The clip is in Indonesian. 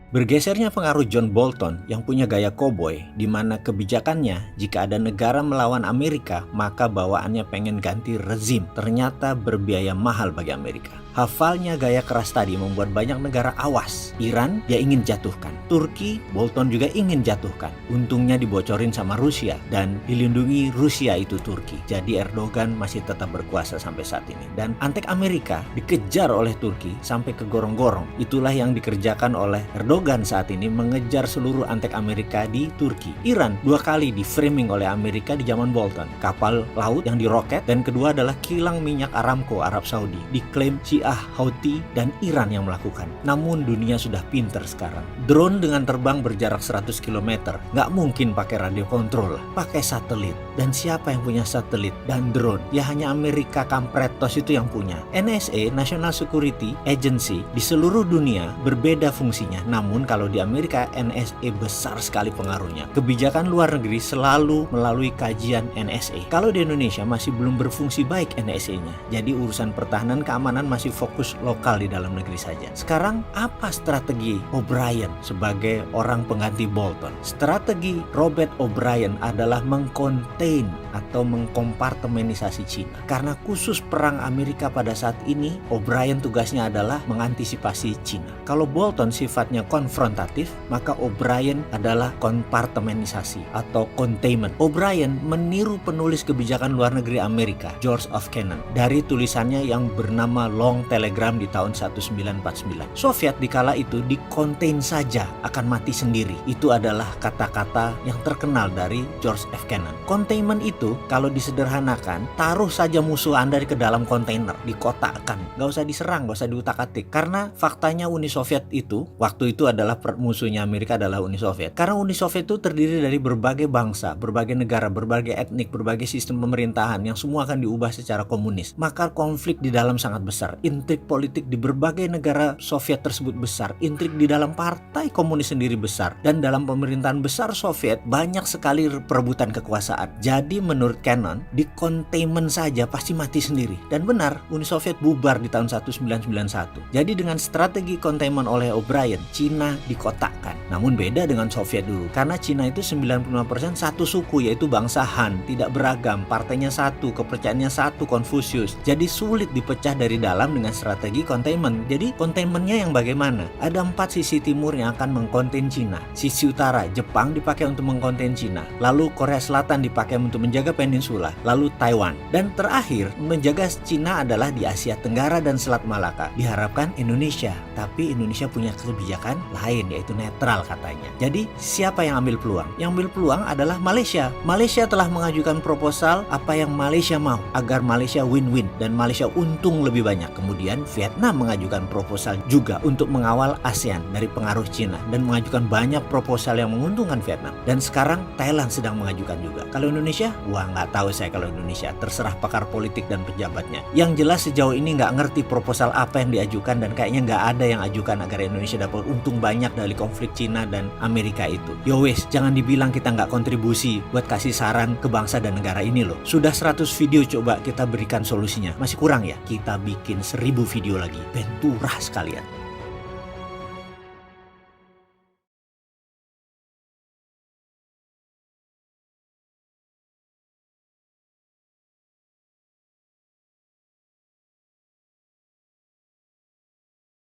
Bergesernya pengaruh John Bolton yang punya gaya koboi, di mana kebijakannya jika ada negara melawan Amerika, maka bawaannya pengen ganti rezim, ternyata berbiaya mahal bagi Amerika. Hafalnya gaya keras tadi membuat banyak negara awas. Iran dia ingin jatuhkan. Turki, Bolton juga ingin jatuhkan. Untungnya dibocorin sama Rusia dan dilindungi Rusia itu Turki. Jadi Erdogan masih tetap berkuasa sampai saat ini. Dan antek Amerika dikejar oleh Turki sampai ke gorong-gorong. Itulah yang dikerjakan oleh Erdogan saat ini, mengejar seluruh antek Amerika di Turki. Iran 2 kali di framing oleh Amerika di zaman Bolton. Kapal laut yang diroket, dan kedua adalah kilang minyak Aramco Arab Saudi. Diklaim Syiah, Houthi, dan Iran yang melakukan. Namun dunia sudah pinter sekarang. Drone dengan terbang berjarak 100 km nggak mungkin pakai radio kontrol, pakai satelit. Dan siapa yang punya satelit dan drone? Ya hanya Amerika kampretos itu yang punya. NSA, National Security Agency, di seluruh dunia berbeda fungsinya. Namun kalau di Amerika, NSA besar sekali pengaruhnya. Kebijakan luar negeri selalu melalui kajian NSA. Kalau di Indonesia masih belum berfungsi baik NSA-nya. Jadi urusan pertahanan keamanan masih fokus lokal di dalam negeri saja. Sekarang apa strategi O'Brien sebagai orang pengganti Bolton? Strategi Robert O'Brien adalah mengkontain atau mengkompartemenisasi Cina. Karena khusus perang Amerika pada saat ini, O'Brien tugasnya adalah mengantisipasi Cina. Kalau Bolton sifatnya konfrontatif, maka O'Brien adalah kompartemenisasi atau containment. O'Brien meniru penulis kebijakan luar negeri Amerika, George of Kennan, dari tulisannya yang bernama Long Telegram di tahun 1949. Soviet dikala itu di-contain saja, akan mati sendiri. Itu adalah kata-kata yang terkenal dari George F. Kennan. Containment itu kalau disederhanakan, taruh saja musuh Anda ke dalam kontainer, dikotakkan. Gak usah diserang, gak usah diutak-atik. Karena faktanya Uni Soviet itu, waktu itu adalah musuhnya Amerika adalah Uni Soviet. Karena Uni Soviet itu terdiri dari berbagai bangsa, berbagai negara, berbagai etnik, berbagai sistem pemerintahan yang semua akan diubah secara komunis. Maka konflik di dalam sangat besar. Intrik politik di berbagai negara Soviet tersebut besar. Intrik di dalam partai komunis sendiri besar. Dan dalam pemerintahan besar Soviet banyak sekali perebutan kekuasaan. Jadi menurut Kennan, di containment saja pasti mati sendiri. Dan benar, Uni Soviet bubar di tahun 1991. Jadi dengan strategi containment oleh O'Brien, Cina dikotakkan. Namun beda dengan Soviet dulu. Karena Cina itu 95% satu suku, yaitu bangsa Han. Tidak beragam, partainya satu, kepercayaannya satu, Konfusius. Jadi sulit dipecah dari dalam dengan strategi containment. Jadi containmentnya yang bagaimana? Ada 4 sisi timur yang akan mengkonten Cina. Sisi utara, Jepang dipakai untuk mengkonten Cina. Lalu Korea Selatan dipakai untuk menjaga peninsula. Lalu Taiwan. Dan terakhir, menjaga Cina adalah di Asia Tenggara dan Selat Malaka. Diharapkan Indonesia. Tapi Indonesia punya kebijakan lain, yaitu netral katanya. Jadi siapa yang ambil peluang? Yang ambil peluang adalah Malaysia. Malaysia telah mengajukan proposal apa yang Malaysia mau, agar Malaysia win-win dan Malaysia untung lebih banyak. Kemudian Vietnam mengajukan proposal juga untuk mengawal ASEAN dari pengaruh Cina dan mengajukan banyak proposal yang menguntungkan Vietnam. Dan sekarang Thailand sedang mengajukan juga. Kalau Indonesia, wah nggak tahu saya kalau Indonesia. Terserah pakar politik dan pejabatnya. Yang jelas sejauh ini nggak ngerti proposal apa yang diajukan dan kayaknya nggak ada yang ajukan agar Indonesia dapat untung banyak dari konflik Cina dan Amerika itu. Yo wes, jangan dibilang kita nggak kontribusi buat kasih saran ke bangsa dan negara ini loh. Sudah 100 video coba kita berikan solusinya. Masih kurang ya? Kita bikin 1000 video lagi. Benturah sekalian.